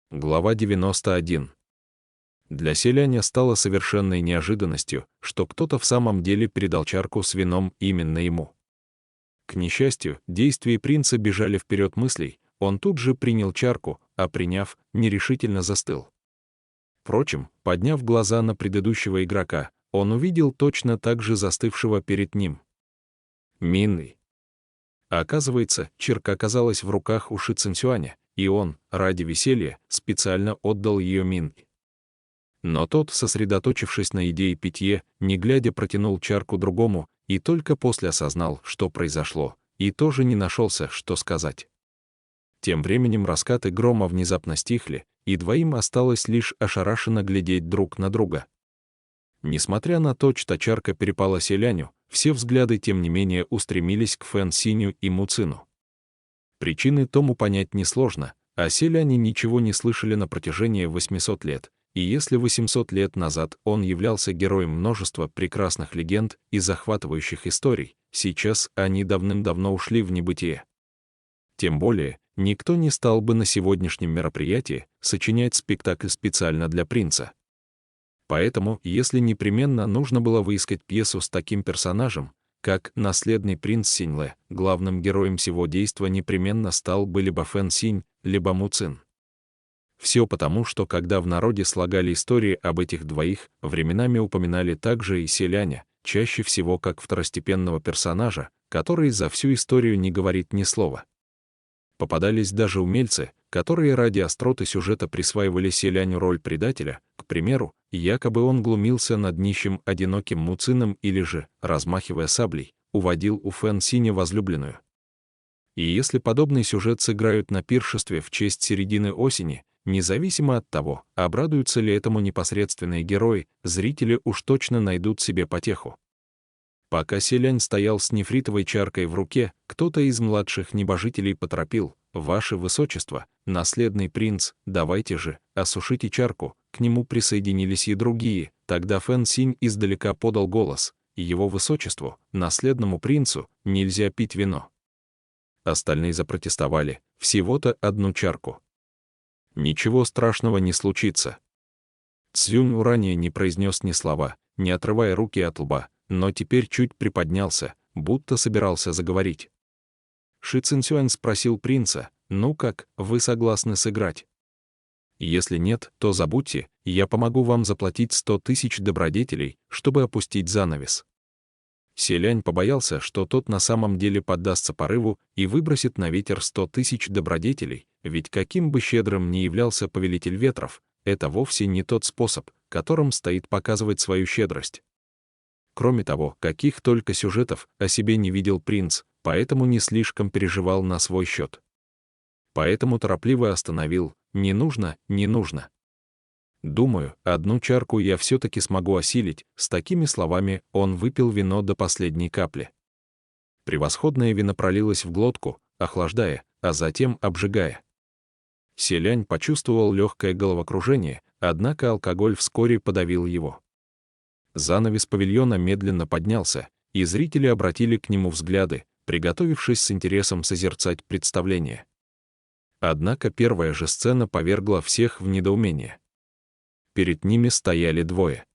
Глава 91. Для селяня стало совершенной неожиданностью, что кто-то в самом деле передал чарку с вином именно ему. К несчастью, действия принца бежали вперед мыслей, он тут же принял чарку, а приняв, нерешительно застыл. Впрочем, подняв глаза на предыдущего игрока, он увидел точно так же застывшего перед ним Минны. А оказывается, чарка оказалась в руках у Ши Цинсюаня, и он, ради веселья, специально отдал ее Минни. Но тот, сосредоточившись на идее питье, не глядя протянул чарку другому, и только после осознал, что произошло, и тоже не нашелся, что сказать. Тем временем раскаты грома внезапно стихли, и двоим осталось лишь ошарашенно глядеть друг на друга. Несмотря на то, что чарка перепала селяню, все взгляды тем не менее устремились к Фэн Синю и Му Цину. Причины тому понять несложно, а селяне ничего не слышали на протяжении 800 лет, и если 800 лет назад он являлся героем множества прекрасных легенд и захватывающих историй, сейчас они давным-давно ушли в небытие. Тем более, никто не стал бы на сегодняшнем мероприятии сочинять спектакль специально для принца. Поэтому, если непременно нужно было выискать пьесу с таким персонажем, как наследный принц Синьлэ, главным героем всего действа непременно стал бы либо Фэн Синь, либо Му Цин. Все потому, что когда в народе слагали истории об этих двоих, временами упоминали также и селяня, чаще всего как второстепенного персонажа, который за всю историю не говорит ни слова. Попадались даже умельцы, которые ради остроты сюжета присваивали селяню роль предателя, к примеру, якобы он глумился над нищим одиноким Му Цином или же, размахивая саблей, уводил у Фэн Синя возлюбленную. И если подобный сюжет сыграют на пиршестве в честь середины осени, независимо от того, обрадуются ли этому непосредственные герои, зрители уж точно найдут себе потеху. Пока селянь стоял с нефритовой чаркой в руке, кто-то из младших небожителей поторопил: «Ваше Высочество, наследный принц, давайте же, осушите чарку». К нему присоединились и другие. Тогда Фэн Синь издалека подал голос: «Его Высочеству, наследному принцу, нельзя пить вино». Остальные запротестовали: «Всего-то одну чарку. Ничего страшного не случится». Цзюнь ранее не произнес ни слова, не отрывая руки от лба, но теперь чуть приподнялся, будто собирался заговорить. Ши Цинсюань спросил принца: «Ну как, вы согласны сыграть? Если нет, то забудьте, я помогу вам заплатить 100 тысяч добродетелей, чтобы опустить занавес». Селянь побоялся, что тот на самом деле поддастся порыву и выбросит на ветер 100 тысяч добродетелей, ведь каким бы щедрым ни являлся повелитель ветров, это вовсе не тот способ, которым стоит показывать свою щедрость. Кроме того, каких только сюжетов о себе не видел принц, поэтому не слишком переживал на свой счет. Поэтому торопливо остановил: «Не нужно, не нужно. Думаю, одну чарку я все-таки смогу осилить». С такими словами он выпил вино до последней капли. Превосходное вино пролилось в глотку, охлаждая, а затем обжигая. Селянь почувствовал легкое головокружение, однако алкоголь вскоре подавил его. Занавес павильона медленно поднялся, и зрители обратили к нему взгляды, приготовившись с интересом созерцать представление. Однако первая же сцена повергла всех в недоумение. Перед ними стояли двое.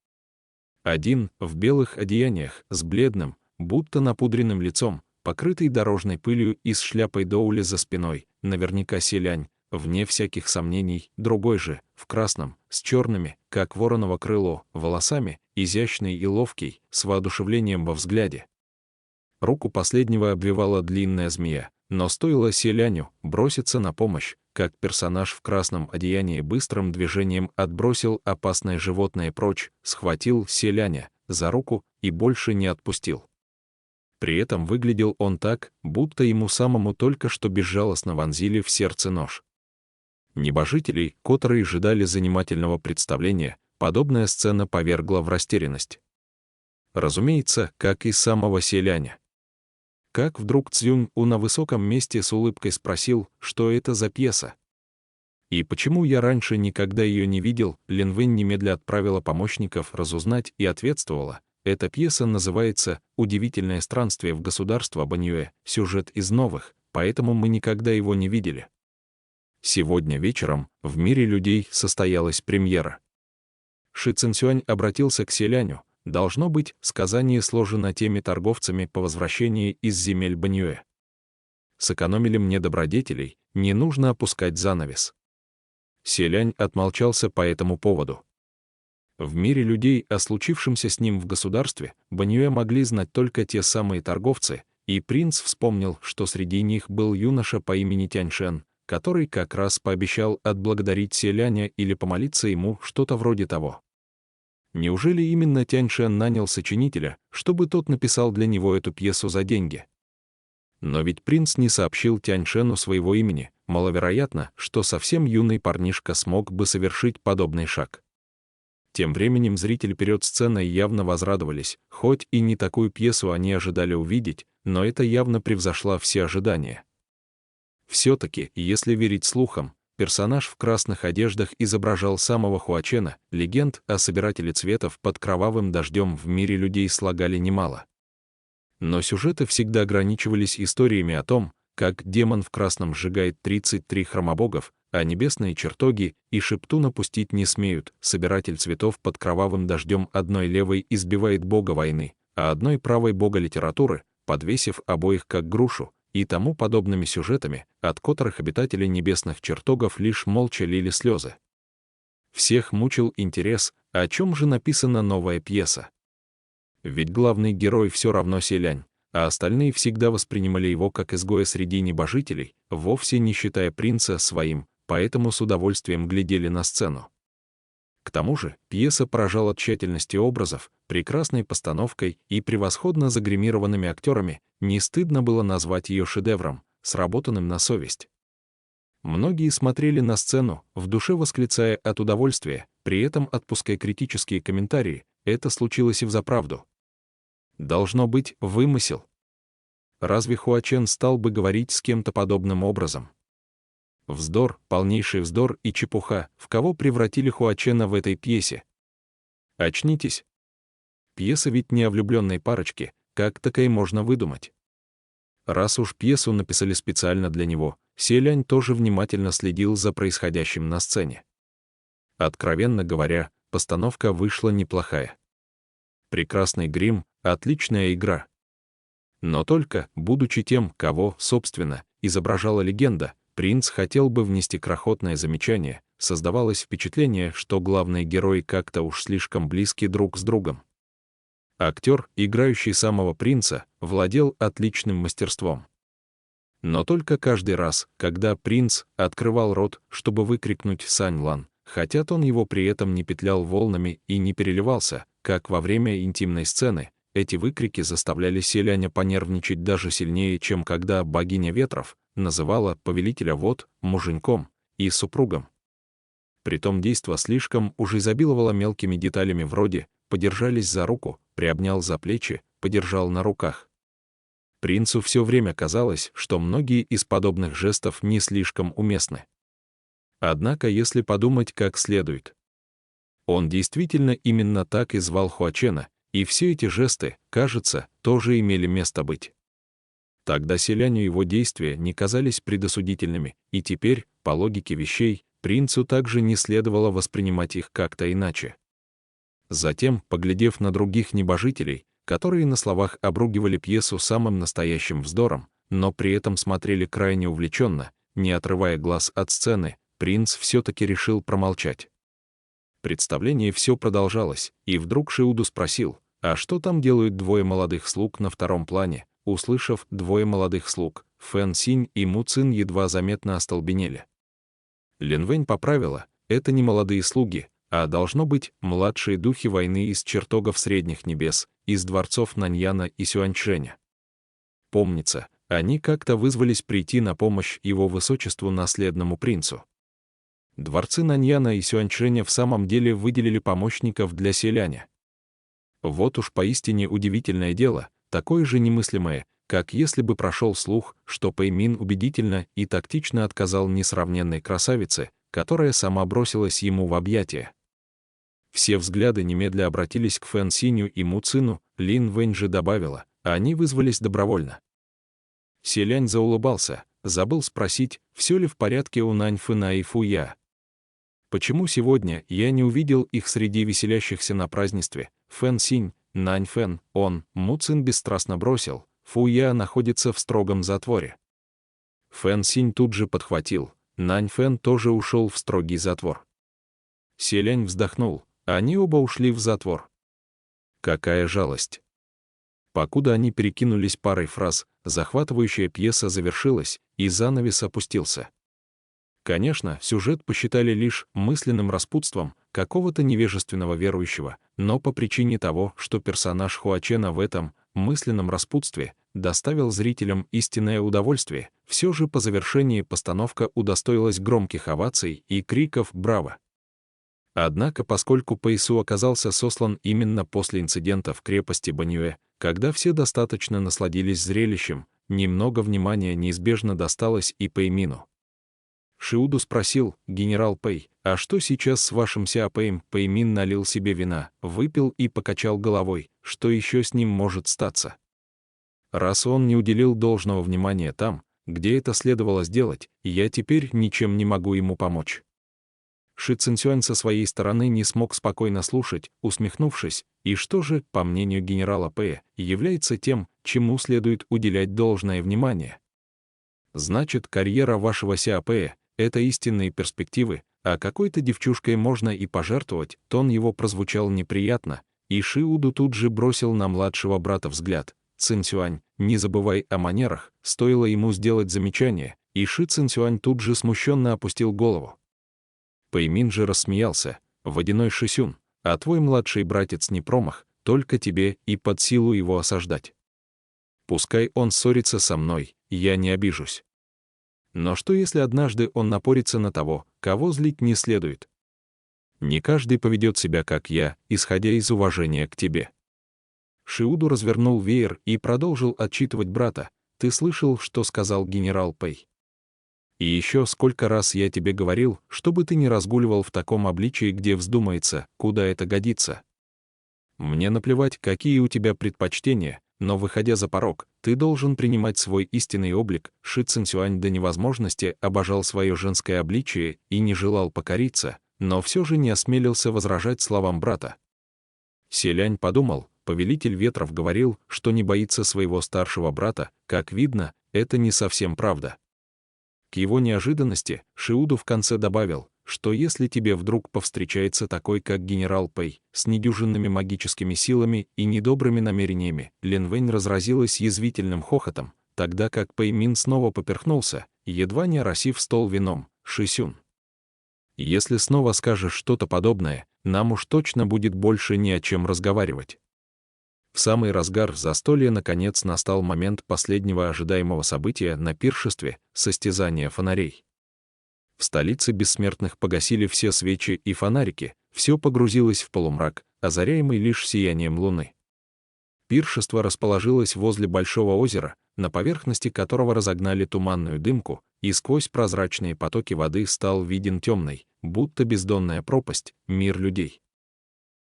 Один, в белых одеяниях, с бледным, будто напудренным лицом, покрытый дорожной пылью и с шляпой доули за спиной, наверняка селянь, вне всяких сомнений. Другой же, в красном, с черными, как вороново крыло, волосами, изящный и ловкий, с воодушевлением во взгляде. Руку последнего обвивала длинная змея, но стоило селяню броситься на помощь, как персонаж в красном одеянии быстрым движением отбросил опасное животное прочь, схватил селяня за руку и больше не отпустил. При этом выглядел он так, будто ему самому только что безжалостно вонзили в сердце нож. Небожителей, которые ожидали занимательного представления, подобная сцена повергла в растерянность. Разумеется, как и самого селяня. Как вдруг Цзюнь на высоком месте с улыбкой спросил, что это за пьеса? И почему я раньше никогда ее не видел? Лин Вэнь немедля отправила помощников разузнать и ответствовала: эта пьеса называется «Удивительное странствие в государство Баньюэ», сюжет из новых, поэтому мы никогда его не видели. Сегодня вечером в мире людей состоялась премьера. Ши Цинсюань обратился к селяню. Должно быть, сказание сложено теми торговцами по возвращении из земель Баньюэ. Сэкономили мне добродетелей, не нужно опускать занавес. Селянь отмолчался по этому поводу. В мире людей о случившемся с ним в государстве Баньюэ могли знать только те самые торговцы, и принц вспомнил, что среди них был юноша по имени Тяньшен, который как раз пообещал отблагодарить селяня или помолиться ему, что-то вроде того. Неужели именно Тяньшен нанял сочинителя, чтобы тот написал для него эту пьесу за деньги? Но ведь принц не сообщил Тяньшену своего имени, маловероятно, что совсем юный парнишка смог бы совершить подобный шаг. Тем временем зрители перед сценой явно возрадовались, хоть и не такую пьесу они ожидали увидеть, но это явно превзошло все ожидания. Все-таки, если верить слухам, персонаж в красных одеждах изображал самого Хуачена, легенд о собирателе цветов под кровавым дождем в мире людей слагали немало. Но сюжеты всегда ограничивались историями о том, как демон в красном сжигает 33 хромобогов, а небесные чертоги и шептуна пустить не смеют, собиратель цветов под кровавым дождем одной левой избивает бога войны, а одной правой бога литературы, подвесив обоих как грушу, и тому подобными сюжетами, от которых обитатели небесных чертогов лишь молча лили слезы. Всех мучил интерес, о чем же написана новая пьеса. Ведь главный герой все равно селянь, а остальные всегда воспринимали его как изгоя среди небожителей, вовсе не считая принца своим, поэтому с удовольствием глядели на сцену. К тому же пьеса поражала тщательностью образов, прекрасной постановкой и превосходно загримированными актерами, не стыдно было назвать ее шедевром, сработанным на совесть. Многие смотрели на сцену, в душе восклицая от удовольствия, при этом отпуская критические комментарии, это случилось и взаправду. Должно быть, вымысел. Разве Хуачен стал бы говорить с кем-то подобным образом? Вздор, полнейший вздор и чепуха, в кого превратили Хуачена в этой пьесе? Очнитесь. Пьеса ведь не о влюбленной парочке, как такое можно выдумать? Раз уж пьесу написали специально для него, селянь тоже внимательно следил за происходящим на сцене. Откровенно говоря, постановка вышла неплохая. Прекрасный грим, отличная игра. Но только, будучи тем, кого, собственно, изображала легенда, принц хотел бы внести крохотное замечание, создавалось впечатление, что главные герои как-то уж слишком близки друг с другом. Актер, играющий самого принца, владел отличным мастерством. Но только каждый раз, когда принц открывал рот, чтобы выкрикнуть «Сань Лан», хотя он его при этом не петлял волнами и не переливался, как во время интимной сцены, эти выкрики заставляли селяня понервничать даже сильнее, чем когда богиня ветров называла повелителя вод муженьком и супругом. Притом действо слишком уж изобиловало мелкими деталями вроде «подержались за руку», «приобнял за плечи», «подержал на руках». Принцу все время казалось, что многие из подобных жестов не слишком уместны. Однако, если подумать как следует, он действительно именно так и звал Хуачена, и все эти жесты, кажется, тоже имели место быть. Тогда селяню его действия не казались предосудительными, и теперь, по логике вещей, принцу также не следовало воспринимать их как-то иначе. Затем, поглядев на других небожителей, которые на словах обругивали пьесу самым настоящим вздором, но при этом смотрели крайне увлеченно, не отрывая глаз от сцены, принц все-таки решил промолчать. Представление все продолжалось, и вдруг Шиуду спросил, а что там делают двое молодых слуг на втором плане? Услышав «двое молодых слуг», Фэн Синь и Му Цин едва заметно остолбенели. Лин Вэнь поправила, это не молодые слуги, а должно быть младшие духи войны из чертогов средних небес, из дворцов Наньяна и Сюаньчжэня. Помнится, они как-то вызвались прийти на помощь его высочеству наследному принцу. Дворцы Наньяна и Сюаньчжэня в самом деле выделили помощников для селяня. Вот уж поистине удивительное дело, такое же немыслимое, как если бы прошел слух, что Пэймин убедительно и тактично отказал несравненной красавице, которая сама бросилась ему в объятия. Все взгляды немедля обратились к Фэн Синю и Му Цину, Лин Вэнь же добавила, они вызвались добровольно. Селянь заулыбался, забыл спросить, все ли в порядке у Наньфэна и Фуя. Почему сегодня я не увидел их среди веселящихся на празднестве? Фэн Синь, Наньфэн, он, Му Цин бесстрастно бросил, Фуя находится в строгом затворе. Фэн Синь тут же подхватил, Наньфэн тоже ушел в строгий затвор. Селянь вздохнул, они оба ушли в затвор. Какая жалость! Покуда они перекинулись парой фраз, захватывающая пьеса завершилась, и занавес опустился. Конечно, сюжет посчитали лишь мысленным распутством какого-то невежественного верующего, но по причине того, что персонаж Хуачена в этом мысленном распутстве доставил зрителям истинное удовольствие, все же по завершении постановка удостоилась громких оваций и криков «Браво!». Однако, поскольку Пэйсу оказался сослан именно после инцидента в крепости Баньюэ, когда все достаточно насладились зрелищем, немного внимания неизбежно досталось и Пэймину. Шиуду спросил, генерал Пэй, а что сейчас с вашим Сяопэем? Пэймин налил себе вина, выпил и покачал головой, что еще с ним может статься. Раз он не уделил должного внимания там, где это следовало сделать, я теперь ничем не могу ему помочь. Ши Цинсюань со своей стороны не смог спокойно слушать, усмехнувшись, и что же, по мнению генерала Пэя, является тем, чему следует уделять должное внимание. Значит, карьера вашего Сяопэя — это истинные перспективы, а какой-то девчушкой можно и пожертвовать, тон его прозвучал неприятно, и Шиуду тут же бросил на младшего брата взгляд. Цинсюань, не забывай о манерах, стоило ему сделать замечание, и Ши Цинсюань тут же смущенно опустил голову. Пэймин же рассмеялся, водяной Шисюн, а твой младший братец не промах, только тебе и под силу его осаждать. Пускай он ссорится со мной, я не обижусь. Но что если однажды он напорится на того, кого злить не следует? Не каждый поведет себя, как я, исходя из уважения к тебе. Шиуду развернул веер и продолжил отчитывать брата. Ты слышал, что сказал генерал Пэй? И еще сколько раз я тебе говорил, чтобы ты не разгуливал в таком обличии, где вздумается, куда это годится. Мне наплевать, какие у тебя предпочтения, но, выходя за порог, ты должен принимать свой истинный облик. Ши Цинсюань до невозможности обожал свое женское обличие и не желал покориться, но все же не осмелился возражать словам брата. Селянь подумал, повелитель ветров говорил, что не боится своего старшего брата, как видно, это не совсем правда. К его неожиданности Шиуду в конце добавил, что если тебе вдруг повстречается такой, как генерал Пэй, с недюжинными магическими силами и недобрыми намерениями, Лин Вэнь разразилась язвительным хохотом, тогда как Пэймин снова поперхнулся, едва не оросив стол вином. Шисюн, если снова скажешь что-то подобное, нам уж точно будет больше ни о чем разговаривать. В самый разгар застолья наконец настал момент последнего ожидаемого события на пиршестве — состязания фонарей. В столице бессмертных погасили все свечи и фонарики, все погрузилось в полумрак, озаряемый лишь сиянием луны. Пиршество расположилось возле большого озера, на поверхности которого разогнали туманную дымку, и сквозь прозрачные потоки воды стал виден темный, будто бездонная пропасть, мир людей.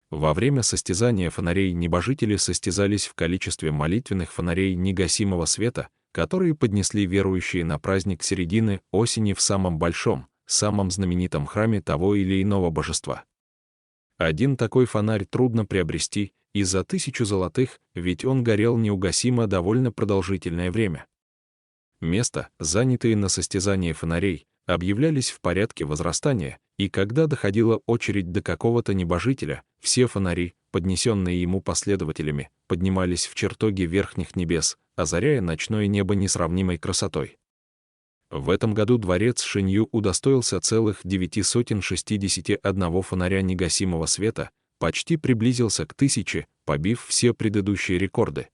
Во время состязания фонарей небожители состязались в количестве молитвенных фонарей негасимого света, которые поднесли верующие на праздник середины осени в самом большом, самом знаменитом храме того или иного божества. Один такой фонарь трудно приобрести и за 1000 золотых, ведь он горел неугасимо довольно продолжительное время. Места, занятые на состязании фонарей, объявлялись в порядке возрастания, и когда доходила очередь до какого-то небожителя, все фонари, поднесенные ему последователями, поднимались в чертоги верхних небес, озаряя ночное небо несравнимой красотой. В этом году дворец Шинью удостоился целых 961 фонаря негасимого света, почти приблизился к 1000, побив все предыдущие рекорды.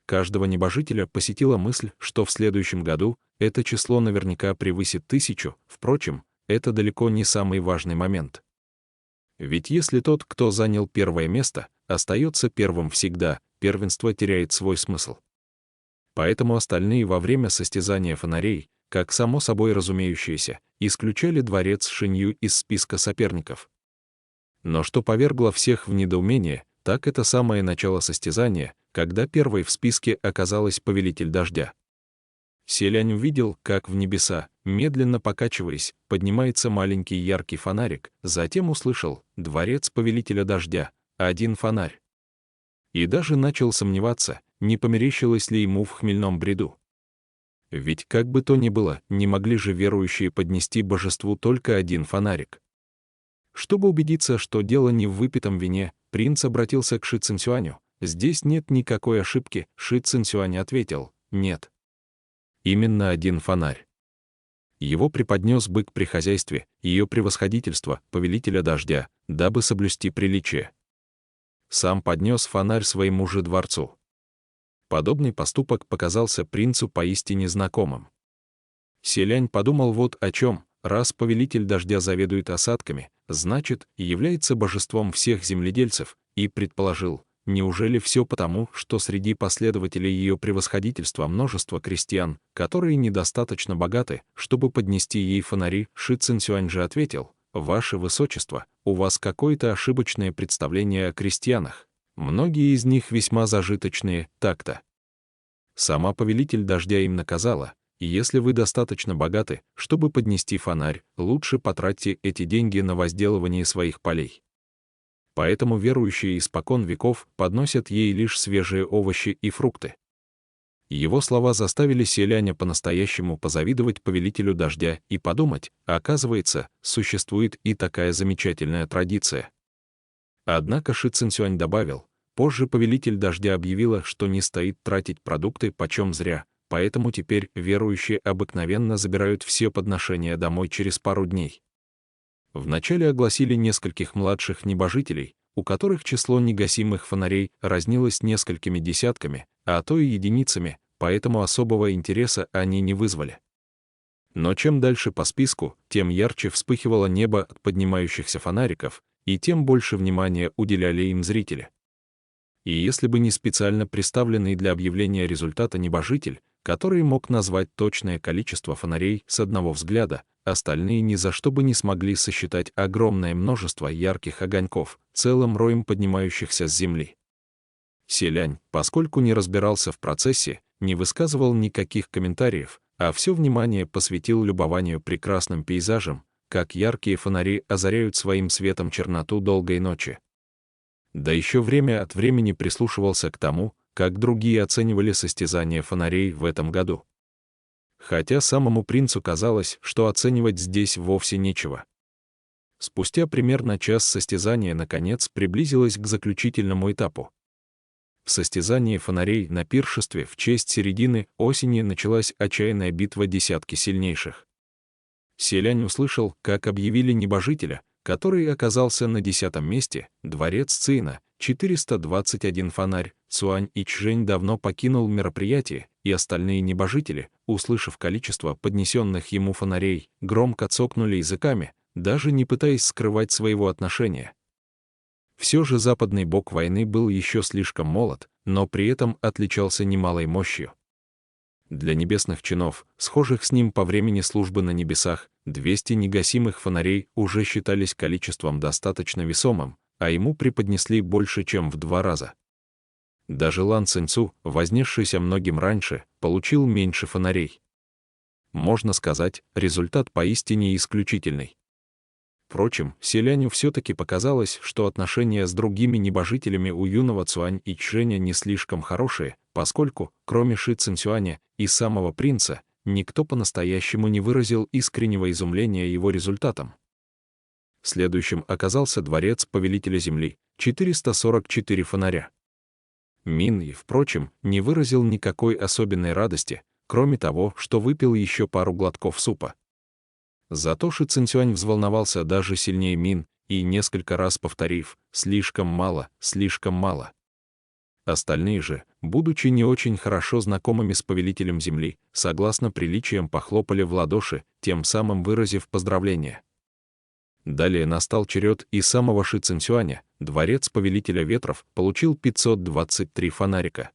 Каждого небожителя посетила мысль, что в следующем году это число наверняка превысит 1000, впрочем, это далеко не самый важный момент. Ведь если тот, кто занял первое место, остается первым всегда, первенство теряет свой смысл. Поэтому остальные во время состязания фонарей, как само собой разумеющееся, исключали дворец Шинью из списка соперников. Но что повергло всех в недоумение, так это самое начало состязания, когда первой в списке оказалась повелитель дождя. Селянь увидел, как в небеса, медленно покачиваясь, поднимается маленький яркий фонарик, затем услышал «Дворец повелителя дождя», один фонарь. И даже начал сомневаться, не померещилось ли ему в хмельном бреду. Ведь как бы то ни было, не могли же верующие поднести божеству только один фонарик. Чтобы убедиться, что дело не в выпитом вине, принц обратился к Ши Цинсюаню. «Здесь нет никакой ошибки», Ши Цинсюань ответил, «Нет. Именно один фонарь. Его преподнес бык при хозяйстве, ее превосходительство, повелителя дождя, дабы соблюсти приличие. Сам поднес фонарь своему же дворцу». Подобный поступок показался принцу поистине знакомым. Селянь подумал вот о чем: раз повелитель дождя заведует осадками, значит, и является божеством всех земледельцев, и предположил, неужели все потому, что среди последователей ее превосходительства множество крестьян, которые недостаточно богаты, чтобы поднести ей фонари? Ши Цинсюань же ответил: «Ваше Высочество, у вас какое-то ошибочное представление о крестьянах. Многие из них весьма зажиточные, так-то. Сама повелитель дождя им наказала, и если вы достаточно богаты, чтобы поднести фонарь, лучше потратьте эти деньги на возделывание своих полей». Поэтому верующие испокон веков подносят ей лишь свежие овощи и фрукты. Его слова заставили селяня по-настоящему позавидовать повелителю дождя и подумать, оказывается, существует и такая замечательная традиция. Однако Ши Цинсюань добавил, позже повелитель дождя объявила, что не стоит тратить продукты почем зря, поэтому теперь верующие обыкновенно забирают все подношения домой через пару дней. Вначале огласили нескольких младших небожителей, у которых число негасимых фонарей разнилось несколькими десятками, а то и единицами, поэтому особого интереса они не вызвали. Но чем дальше по списку, тем ярче вспыхивало небо от поднимающихся фонариков, и тем больше внимания уделяли им зрители. И если бы не специально представленный для объявления результата небожитель, который мог назвать точное количество фонарей с одного взгляда, остальные ни за что бы не смогли сосчитать огромное множество ярких огоньков, целым роем поднимающихся с земли. Селянь, поскольку не разбирался в процессе, не высказывал никаких комментариев, а все внимание посвятил любованию прекрасным пейзажем, как яркие фонари озаряют своим светом черноту долгой ночи. Да еще время от времени прислушивался к тому, как другие оценивали состязание фонарей в этом году. Хотя самому принцу казалось, что оценивать здесь вовсе нечего. Спустя примерно час состязание наконец приблизилось к заключительному этапу. В состязании фонарей на пиршестве в честь середины осени началась отчаянная битва десятки сильнейших. Селянь услышал, как объявили небожителя, который оказался на 10-м месте, дворец Цина, 421 фонарь. Цуань Ичжэнь давно покинул мероприятие, и остальные небожители, услышав количество поднесенных ему фонарей, громко цокнули языками, даже не пытаясь скрывать своего отношения. Все же западный бог войны был еще слишком молод, но при этом отличался немалой мощью. Для небесных чинов, схожих с ним по времени службы на небесах, 200 негасимых фонарей уже считались количеством достаточно весомым, а ему преподнесли больше, чем в 2 раза. Даже Лан Цинцу, вознесшийся многим раньше, получил меньше фонарей. Можно сказать, результат поистине исключительный. Впрочем, селяню все-таки показалось, что отношения с другими небожителями у юного Цуань Ичжэня не слишком хорошие, поскольку, кроме Ши Цинсюаня и самого принца, никто по-настоящему не выразил искреннего изумления его результатом. Следующим оказался дворец повелителя земли, 444 фонаря. Мин и, впрочем, не выразил никакой особенной радости, кроме того, что выпил еще пару глотков супа. Зато Ши Цинсюань взволновался даже сильнее Мин и, несколько раз повторив слишком мало». Остальные же, будучи не очень хорошо знакомыми с повелителем земли, согласно приличиям похлопали в ладоши, тем самым выразив поздравление. Далее настал черед и самого Ши Цинсюаня. Дворец повелителя ветров получил 523 фонарика.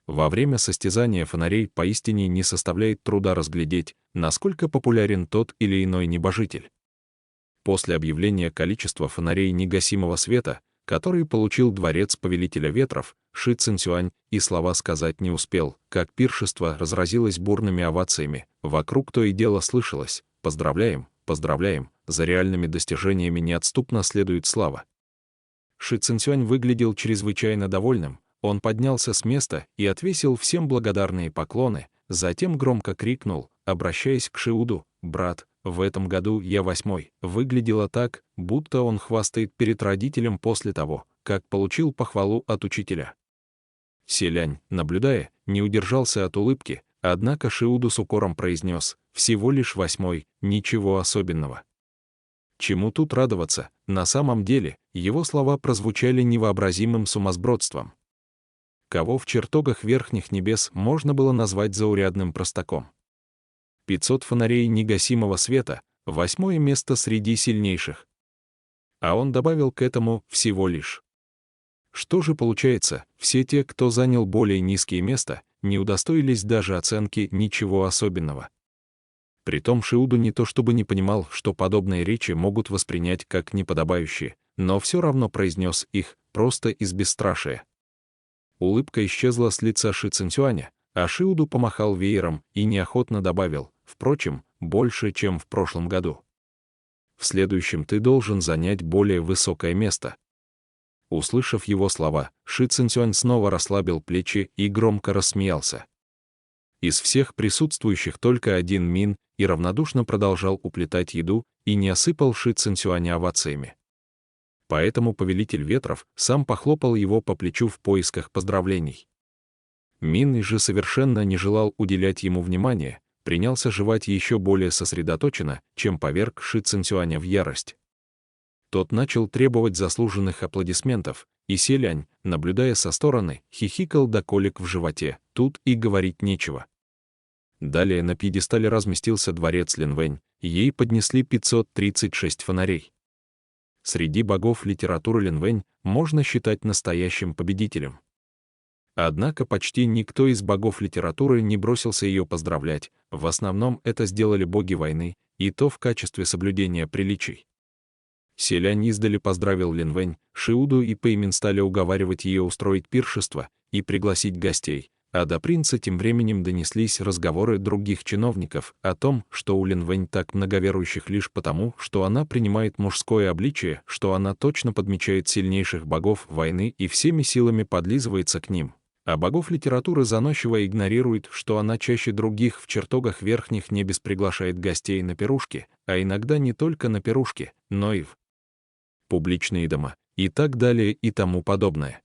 Во время состязания фонарей поистине не составляет труда разглядеть, насколько популярен тот или иной небожитель. После объявления количества фонарей негасимого света, который получил дворец повелителя ветров, Ши Цинцюань, и слова сказать не успел, как пиршество разразилось бурными овациями, вокруг то и дело слышалось: «Поздравляем, поздравляем, за реальными достижениями неотступно следует слава». Ши Цинцюань выглядел чрезвычайно довольным, он поднялся с места и отвесил всем благодарные поклоны, затем громко крикнул, обращаясь к Шиуду: «Брат, в этом году я 8-й». Выглядело так, будто он хвастает перед родителем после того, как получил похвалу от учителя. Селянь, наблюдая, не удержался от улыбки, однако Шиуду с укором произнес: «Всего лишь 8-й, ничего особенного». Чему тут радоваться? На самом деле, его слова прозвучали невообразимым сумасбродством. Кого в чертогах верхних небес можно было назвать заурядным простаком? 500 фонарей негасимого света, 8-е место среди сильнейших. А он добавил к этому всего лишь. Что же получается, все те, кто занял более низкие места, не удостоились даже оценки «ничего особенного». Притом Шиуду не то чтобы не понимал, что подобные речи могут воспринять как неподобающие, но все равно произнес их, просто из бесстрашия. Улыбка исчезла с лица Ши Цинцюаня, а Шиуду помахал веером и неохотно добавил: «Впрочем, больше, чем в прошлом году. В следующем ты должен занять более высокое место». Услышав его слова, Ши Цинцюань снова расслабил плечи и громко рассмеялся. Из всех присутствующих только один Мин и равнодушно продолжал уплетать еду и не осыпал Ши Цинцюаня овациями. Поэтому повелитель ветров сам похлопал его по плечу в поисках поздравлений. Мин же совершенно не желал уделять ему внимания, принялся жевать еще более сосредоточенно, чем поверг Ши Цинцюаня в ярость. Тот начал требовать заслуженных аплодисментов, и Селянь, наблюдая со стороны, хихикал до колик в животе, тут и говорить нечего. Далее на пьедестале разместился дворец Линвэнь, ей поднесли 536 фонарей. Среди богов литературы Линвэнь можно считать настоящим победителем. Однако почти никто из богов литературы не бросился ее поздравлять, в основном это сделали боги войны, и то в качестве соблюдения приличий. Селянь издали поздравил Линвэнь, Шиуду и Пэймин стали уговаривать ее устроить пиршество и пригласить гостей, а до принца тем временем донеслись разговоры других чиновников о том, что у Линвэнь так много верующих лишь потому, что она принимает мужское обличие, что она точно подмечает сильнейших богов войны и всеми силами подлизывается к ним, а богов литературы заносчиво игнорирует, что она чаще других в чертогах верхних небес приглашает гостей на пирушки, а иногда не только на пирушки, но и в публичные дома, и так далее и тому подобное.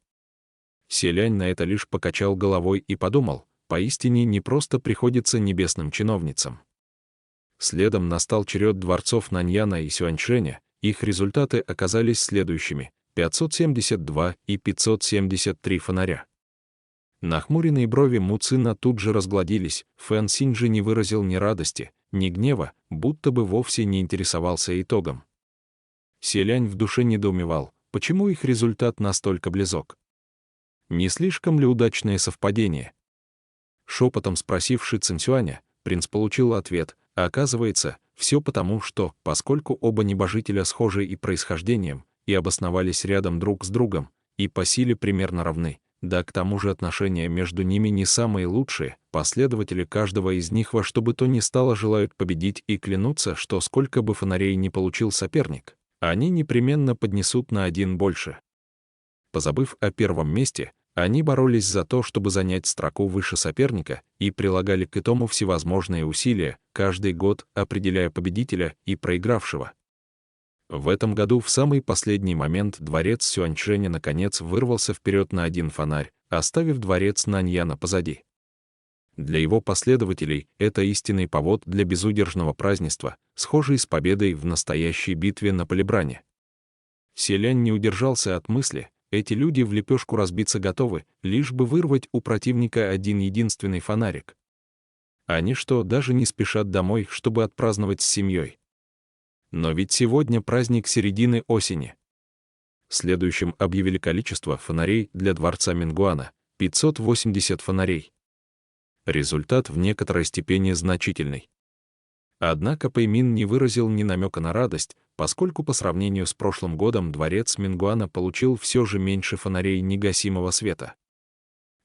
Селянь на это лишь покачал головой и подумал: поистине не просто приходится небесным чиновницам. Следом настал черед дворцов Наньяна и Сюаньшэня, их результаты оказались следующими: 572 и 573 фонаря. Нахмуренные брови Му Цина тут же разгладились, Фэн Синь же не выразил ни радости, ни гнева, будто бы вовсе не интересовался итогом. Селянь в душе недоумевал, почему их результат настолько близок. Не слишком ли удачное совпадение? Шепотом спросив Ши Цинцюаня, принц получил ответ, а оказывается, все потому, что, поскольку оба небожителя схожи и происхождением, и обосновались рядом друг с другом, и по силе примерно равны, да к тому же отношения между ними не самые лучшие, последователи каждого из них во что бы то ни стало желают победить и клянутся, что сколько бы фонарей ни получил соперник, они непременно поднесут на один больше. Позабыв о первом месте, они боролись за то, чтобы занять строку выше соперника, и прилагали к этому всевозможные усилия, каждый год определяя победителя и проигравшего. В этом году в самый последний момент дворец Сюаньшэня наконец вырвался вперед на один фонарь, оставив дворец Наньяна позади. Для его последователей это истинный повод для безудержного празднества, схожий с победой в настоящей битве на Полибране. Селянь не удержался от мысли: эти люди в лепешку разбиться готовы, лишь бы вырвать у противника один единственный фонарик. Они что, даже не спешат домой, чтобы отпраздновать с семьей? Но ведь сегодня праздник середины осени. Следующим объявили количество фонарей для дворца Мингуана — 580 фонарей. Результат в некоторой степени значительный. Однако Пэймин не выразил ни намека на радость, поскольку по сравнению с прошлым годом дворец Мингуана получил все же меньше фонарей негасимого света.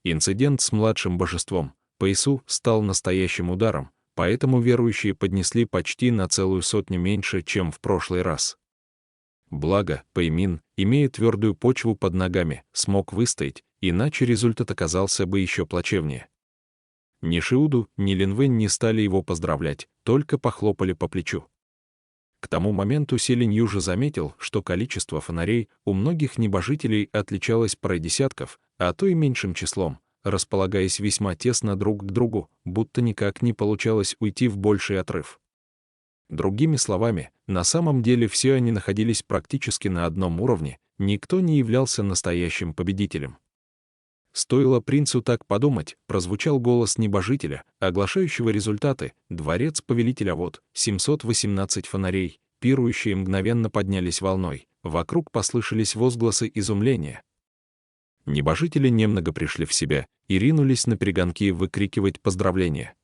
Инцидент с младшим божеством, Пэйсу, стал настоящим ударом, поэтому верующие поднесли почти на целую сотню меньше, чем в прошлый раз. Благо, Пэймин, имея твердую почву под ногами, смог выстоять, иначе результат оказался бы еще плачевнее. Ни Шиуду, ни Линвэнь не стали его поздравлять, только похлопали по плечу. К тому моменту Селинь уже заметил, что количество фонарей у многих небожителей отличалось парой десятков, а то и меньшим числом, располагаясь весьма тесно друг к другу, будто никак не получалось уйти в больший отрыв. Другими словами, на самом деле все они находились практически на одном уровне, никто не являлся настоящим победителем. Стоило принцу так подумать, прозвучал голос небожителя, оглашающего результаты: дворец повелителя вод, 718 фонарей, пирующие мгновенно поднялись волной, вокруг послышались возгласы изумления. Небожители немного пришли в себя и ринулись на перегонки выкрикивать поздравления.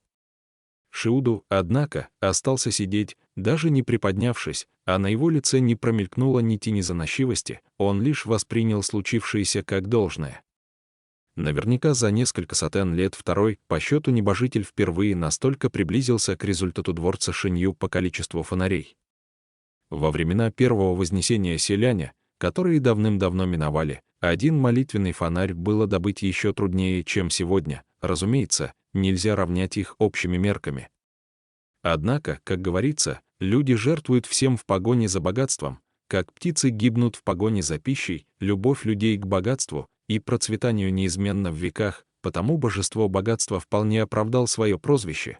Шиуду, однако, остался сидеть, даже не приподнявшись, а на его лице не промелькнуло ни тени заносчивости, он лишь воспринял случившееся как должное. Наверняка за несколько сотен лет второй по счету небожитель впервые настолько приблизился к результату дворца Шинью по количеству фонарей. Во времена первого вознесения селяня, которые давным-давно миновали, один молитвенный фонарь было добыть еще труднее, чем сегодня. Разумеется, нельзя равнять их общими мерками. Однако, как говорится, люди жертвуют всем в погоне за богатством, как птицы гибнут в погоне за пищей, любовь людей к богатству и процветанию неизменно в веках, потому божество богатства вполне оправдал свое прозвище.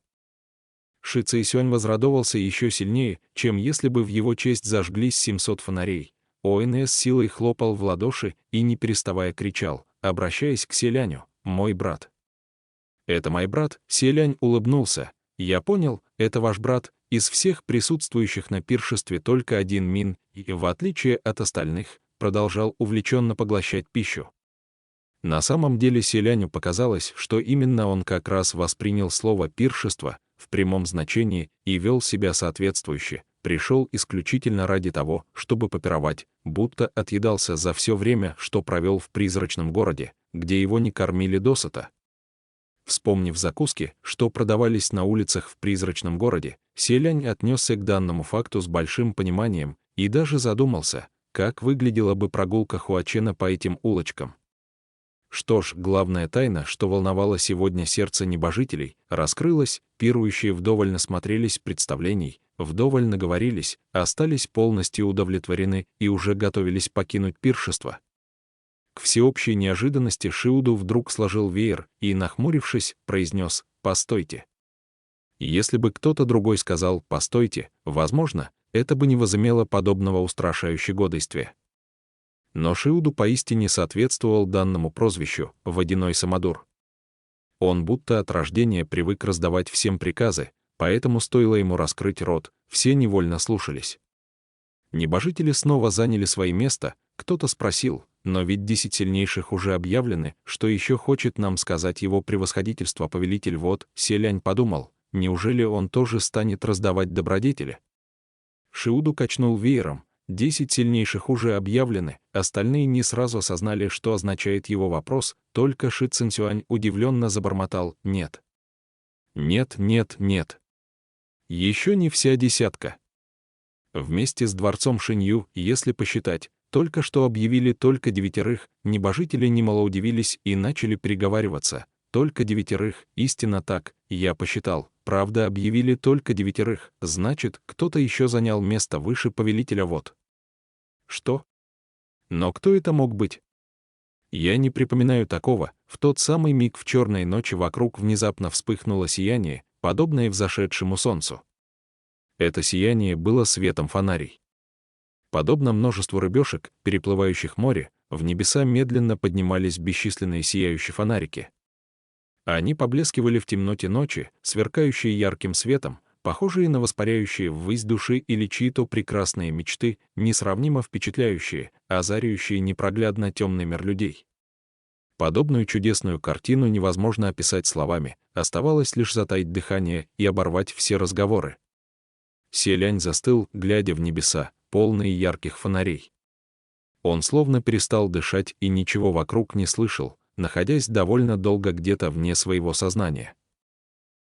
Ши Цзэйсюань возрадовался еще сильнее, чем если бы в его честь зажглись 700 фонарей. Он с силой хлопал в ладоши и, не переставая, кричал, обращаясь к селяню: «Мой брат». «Это мой брат», — селянь улыбнулся. «Я понял, это ваш брат, из всех присутствующих на пиршестве только один Мин, и, в отличие от остальных, продолжал увлеченно поглощать пищу». На самом деле селяню показалось, что именно он как раз воспринял слово «пиршество» в прямом значении и вел себя соответствующе, пришел исключительно ради того, чтобы попировать, будто отъедался за все время, что провел в призрачном городе, где его не кормили досыта. Вспомнив закуски, что продавались на улицах в призрачном городе, селянь отнесся к данному факту с большим пониманием и даже задумался, как выглядела бы прогулка Хуачена по этим улочкам. Что ж, главная тайна, что волновала сегодня сердце небожителей, раскрылась, пирующие вдоволь насмотрелись представлений, вдоволь наговорились, остались полностью удовлетворены и уже готовились покинуть пиршество. К всеобщей неожиданности Шиуду вдруг сложил веер и, нахмурившись, произнес: «Постойте». Если бы кто-то другой сказал «постойте», возможно, это бы не возымело подобного устрашающего действия. Но Шиуду поистине соответствовал данному прозвищу «водяной самодур». Он будто от рождения привык раздавать всем приказы, поэтому стоило ему раскрыть рот, все невольно слушались. Небожители снова заняли свои места, кто-то спросил: «Но ведь 10 сильнейших уже объявлены, что еще хочет нам сказать его превосходительство повелитель вод?» Селянь подумал, неужели он тоже станет раздавать добродетели? Шиуду качнул веером. 10 сильнейших уже объявлены, остальные не сразу осознали, что означает его вопрос, только Ши Цзиньсюань удивленно забормотал: «Нет. Нет, нет, нет. Еще не вся десятка». Вместе с дворцом Шинью, если посчитать, только что объявили только 9, небожители немало удивились и начали переговариваться. Только 9, истинно так, я посчитал, правда объявили только 9, значит, кто-то еще занял место выше повелителя вод. Что? Но кто это мог быть? Я не припоминаю такого. В тот самый миг в черной ночи вокруг внезапно вспыхнуло сияние, подобное взошедшему солнцу. Это сияние было светом фонарей. Подобно множеству рыбешек, переплывающих море, в небеса медленно поднимались бесчисленные сияющие фонарики. Они поблескивали в темноте ночи, сверкающие ярким светом, похожие на воспаряющие ввысь души или чьи-то прекрасные мечты, несравнимо впечатляющие, озаряющие непроглядно темный мир людей. Подобную чудесную картину невозможно описать словами, оставалось лишь затаить дыхание и оборвать все разговоры. Селянь застыл, глядя в небеса, полные ярких фонарей. Он словно перестал дышать и ничего вокруг не слышал, находясь довольно долго где-то вне своего сознания.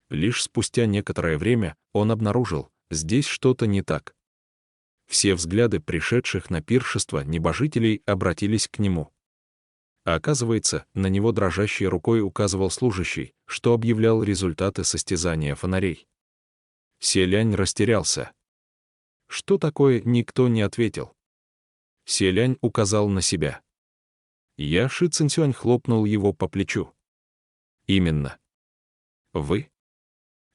Лишь спустя некоторое время он обнаружил, здесь что-то не так. Все взгляды пришедших на пиршество небожителей обратились к нему. А оказывается, на него дрожащей рукой указывал служащий, что объявлял результаты состязания фонарей. Селянь растерялся. Что такое, никто не ответил. Селянь указал на себя. Я Ши Цинцюань хлопнул его по плечу. Именно. Вы?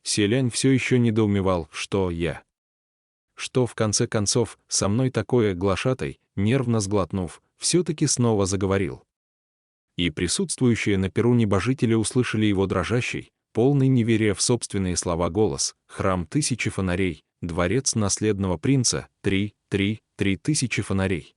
Селянь все еще недоумевал, что я. Что в конце концов со мной такое глашатай, нервно сглотнув, все-таки снова заговорил. И присутствующие на пиру небожители услышали его дрожащий, полный неверия в собственные слова голос: «Храм тысячи фонарей, дворец наследного принца, 3 тысячи фонарей».